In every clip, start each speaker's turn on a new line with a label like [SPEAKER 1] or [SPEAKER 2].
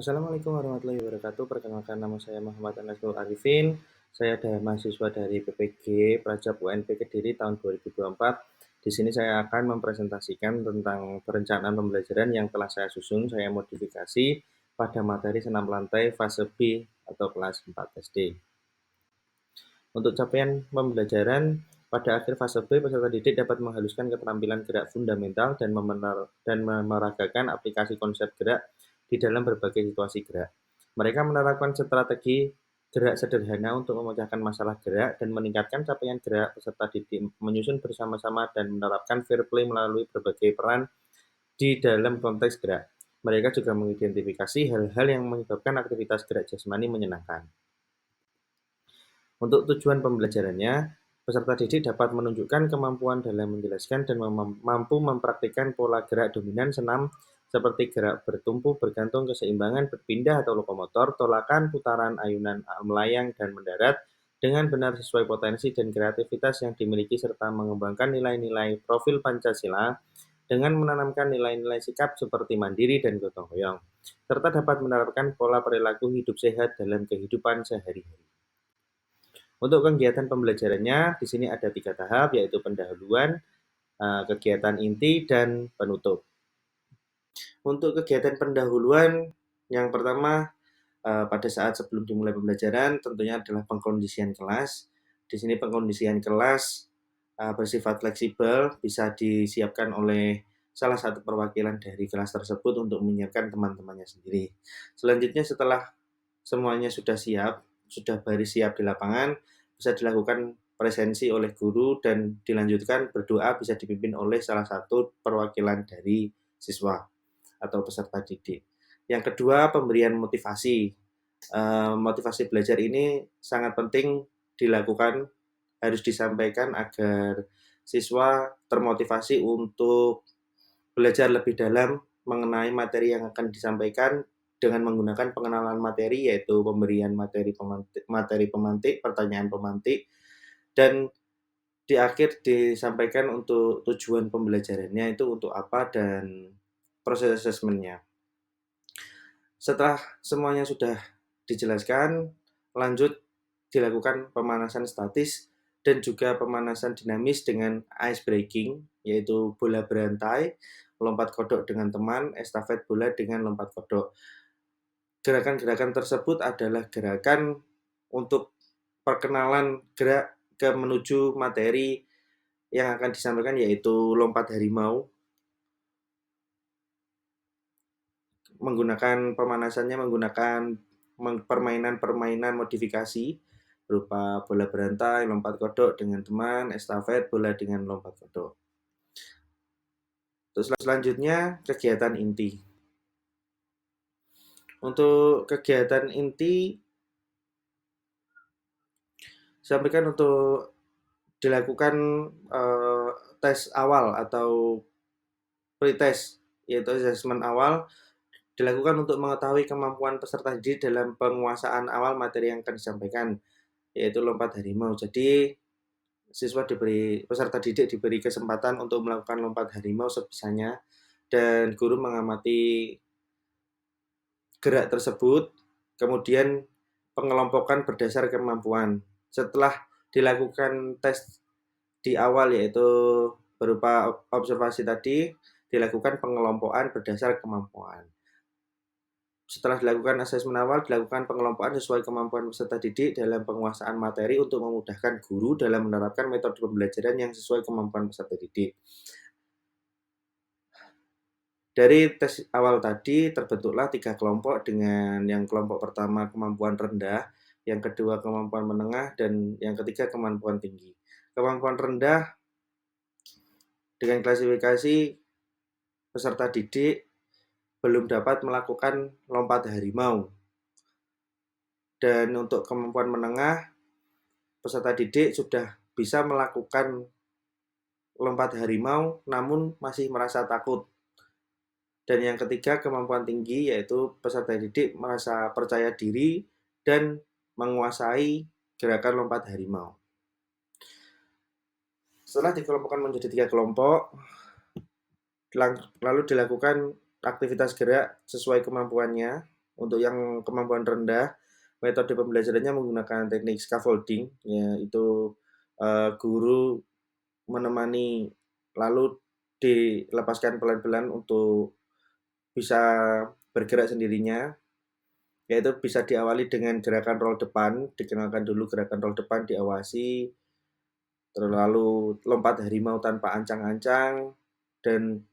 [SPEAKER 1] Assalamualaikum warahmatullahi wabarakatuh. Perkenalkan nama saya Muhammad Anas Nur Arifin. Saya adalah mahasiswa dari PPG Prajab UNP Kediri tahun 2024. Di sini saya akan mempresentasikan tentang perencanaan pembelajaran yang telah saya susun, saya modifikasi pada materi senam lantai fase B atau kelas 4 SD. Untuk capaian pembelajaran, pada akhir fase B, peserta didik dapat menghaluskan keterampilan gerak fundamental dan memeragakan aplikasi konsep gerak di dalam berbagai situasi gerak. Mereka menerapkan strategi gerak sederhana untuk memecahkan masalah gerak dan meningkatkan capaian gerak peserta didik, menyusun bersama-sama dan menerapkan fair play melalui berbagai peran di dalam konteks gerak. Mereka juga mengidentifikasi hal-hal yang menyebabkan aktivitas gerak jasmani menyenangkan. Untuk tujuan pembelajarannya, peserta didik dapat menunjukkan kemampuan dalam menjelaskan dan mampu mempraktikkan pola gerak dominan senam seperti gerak bertumpu, bergantung, keseimbangan, berpindah atau lokomotor, tolakan, putaran, ayunan, melayang, dan mendarat dengan benar sesuai potensi dan kreativitas yang dimiliki serta mengembangkan nilai-nilai profil Pancasila dengan menanamkan nilai-nilai sikap seperti mandiri dan gotong royong, serta dapat menerapkan pola perilaku hidup sehat dalam kehidupan sehari-hari. Untuk kegiatan pembelajarannya, di sini ada 3 tahap, yaitu pendahuluan, kegiatan inti, dan penutup. Untuk kegiatan pendahuluan, yang pertama pada saat sebelum dimulai pembelajaran tentunya adalah pengkondisian kelas. Di sini pengkondisian kelas bersifat fleksibel, bisa disiapkan oleh salah satu perwakilan dari kelas tersebut untuk menyiapkan teman-temannya sendiri. Selanjutnya setelah semuanya sudah siap, sudah baris siap di lapangan, bisa dilakukan presensi oleh guru dan dilanjutkan berdoa bisa dipimpin oleh salah satu perwakilan dari siswa atau peserta didik. Yang kedua, pemberian motivasi. Motivasi belajar ini sangat penting dilakukan, harus disampaikan agar siswa termotivasi untuk belajar lebih dalam mengenai materi yang akan disampaikan dengan menggunakan pengenalan materi, yaitu pemberian materi pemantik, pertanyaan pemantik, dan di akhir disampaikan untuk tujuan pembelajarannya itu untuk apa dan proses asesmennya. Setelah semuanya sudah dijelaskan, lanjut dilakukan pemanasan statis dan juga pemanasan dinamis dengan ice breaking, yaitu bola berantai, lompat kodok dengan teman, estafet bola dengan lompat kodok. Gerakan-gerakan tersebut adalah gerakan untuk perkenalan gerak ke menuju materi yang akan disampaikan, yaitu lompat harimau. Menggunakan pemanasannya menggunakan permainan-permainan modifikasi berupa bola berantai, lompat kodok dengan teman, estafet bola dengan lompat kodok. Terus selanjutnya kegiatan inti. Untuk kegiatan inti sampaikan untuk dilakukan tes awal atau pretest, yaitu asesmen awal dilakukan untuk mengetahui kemampuan peserta didik dalam penguasaan awal materi yang akan disampaikan, yaitu lompat harimau. Jadi peserta didik diberi kesempatan untuk melakukan lompat harimau sebisanya dan guru mengamati gerak tersebut, kemudian pengelompokan berdasar kemampuan. Setelah dilakukan tes di awal, yaitu berupa observasi tadi, dilakukan pengelompokan berdasar kemampuan. Setelah dilakukan asesmen awal, dilakukan pengelompokan sesuai kemampuan peserta didik dalam penguasaan materi untuk memudahkan guru dalam menerapkan metode pembelajaran yang sesuai kemampuan peserta didik. Dari tes awal tadi terbentuklah 3 kelompok dengan yang kelompok pertama kemampuan rendah, yang kedua kemampuan menengah, dan yang ketiga kemampuan tinggi. Kemampuan rendah dengan klasifikasi peserta didik belum dapat melakukan lompat harimau. Dan untuk kemampuan menengah, peserta didik sudah bisa melakukan lompat harimau namun masih merasa takut. Dan yang ketiga, kemampuan tinggi, yaitu peserta didik merasa percaya diri dan menguasai gerakan lompat harimau. Setelah dikelompokkan menjadi 3 kelompok, lalu dilakukan aktivitas gerak sesuai kemampuannya, Untuk yang kemampuan rendah, metode pembelajarannya menggunakan teknik scaffolding, yaitu guru menemani lalu dilepaskan pelan-pelan untuk bisa bergerak sendirinya, yaitu bisa diawali dengan gerakan roll depan, dikenalkan dulu gerakan roll depan, diawasi, lalu lompat harimau tanpa ancang-ancang, dan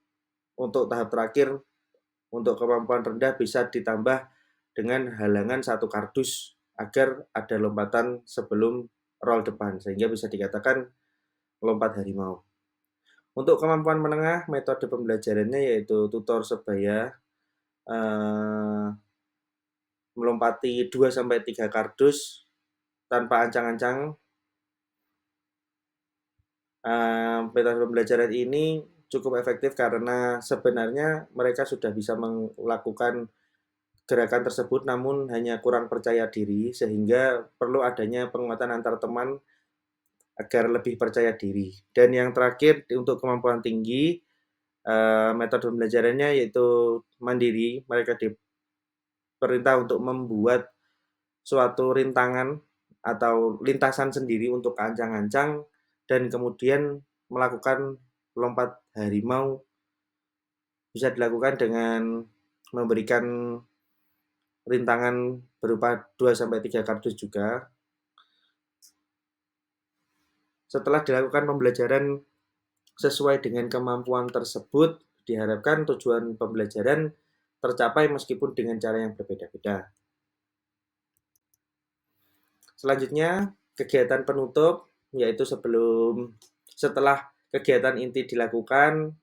[SPEAKER 1] untuk tahap terakhir, untuk kemampuan rendah bisa ditambah dengan halangan satu kardus agar ada lompatan sebelum roll depan, sehingga bisa dikatakan lompat harimau. Untuk kemampuan menengah, metode pembelajarannya yaitu tutor sebaya, melompati 2-3 kardus tanpa ancang-ancang. Metode pembelajaran ini cukup efektif karena sebenarnya mereka sudah bisa melakukan gerakan tersebut namun hanya kurang percaya diri, sehingga perlu adanya penguatan antar teman agar lebih percaya diri. Dan yang terakhir untuk kemampuan tinggi, metode pembelajarannya yaitu mandiri. Mereka diperintah untuk membuat suatu rintangan atau lintasan sendiri untuk ancang-ancang dan kemudian melakukan lompat harimau. Bisa dilakukan dengan memberikan rintangan berupa 2-3 kardus juga. Setelah dilakukan pembelajaran sesuai dengan kemampuan tersebut, diharapkan tujuan pembelajaran tercapai meskipun dengan cara yang berbeda-beda. Selanjutnya, kegiatan penutup, yaitu setelah kegiatan inti dilakukan,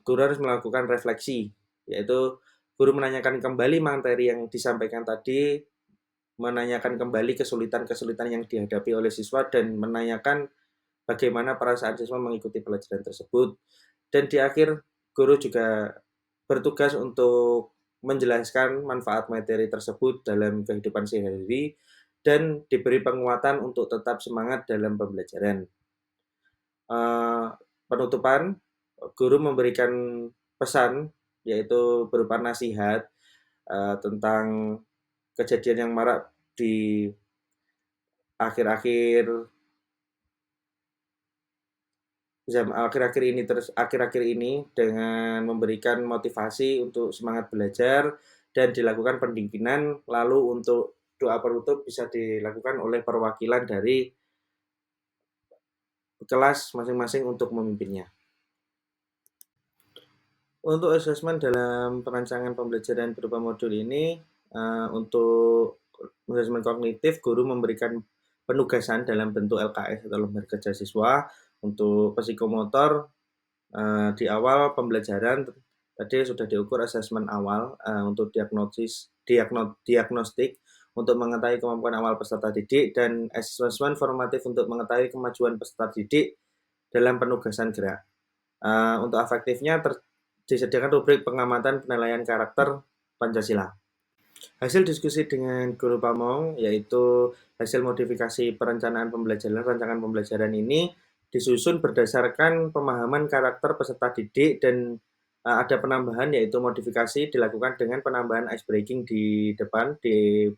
[SPEAKER 1] guru harus melakukan refleksi, yaitu guru menanyakan kembali materi yang disampaikan tadi, menanyakan kembali kesulitan-kesulitan yang dihadapi oleh siswa, dan menanyakan bagaimana perasaan siswa mengikuti pelajaran tersebut. Dan di akhir, guru juga bertugas untuk menjelaskan manfaat materi tersebut dalam kehidupan sehari-hari dan diberi penguatan untuk tetap semangat dalam pembelajaran. Penutupan, guru memberikan pesan, yaitu berupa nasihat tentang kejadian yang marak di akhir-akhir ini dengan memberikan motivasi untuk semangat belajar dan dilakukan pendinginan. Lalu untuk doa penutup bisa dilakukan oleh perwakilan dari kelas masing-masing untuk memimpinnya. Untuk asesmen dalam perancangan pembelajaran berupa modul ini, untuk asesmen kognitif, guru memberikan penugasan dalam bentuk LKS atau lembar kerja siswa. Untuk psikomotor, di awal pembelajaran tadi sudah diukur asesmen awal untuk diagnostik untuk mengetahui kemampuan awal peserta didik, dan asesmen formatif untuk mengetahui kemajuan peserta didik dalam penugasan gerak. Untuk afektifnya disediakan rubrik pengamatan penilaian karakter Pancasila. Hasil diskusi dengan guru Pamong, yaitu hasil modifikasi perencanaan pembelajaran. Rancangan pembelajaran ini disusun berdasarkan pemahaman karakter peserta didik dan ada penambahan, yaitu modifikasi dilakukan dengan penambahan ice breaking di depan, di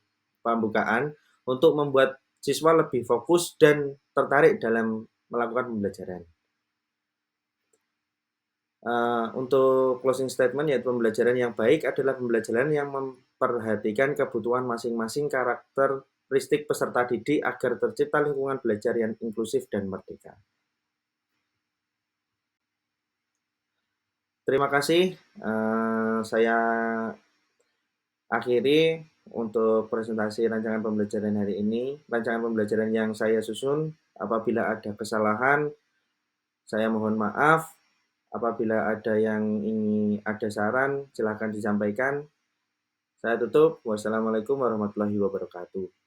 [SPEAKER 1] pembukaan, untuk membuat siswa lebih fokus dan tertarik dalam melakukan pembelajaran. Untuk closing statement, yaitu pembelajaran yang baik adalah pembelajaran yang memperhatikan kebutuhan masing-masing karakteristik peserta didik agar tercipta lingkungan belajar yang inklusif dan merdeka. Terima kasih. Saya akhiri untuk presentasi rancangan pembelajaran hari ini. Rancangan pembelajaran yang saya susun, apabila ada kesalahan, saya mohon maaf. Apabila ada saran, silakan disampaikan. Saya tutup. Wassalamualaikum warahmatullahi wabarakatuh.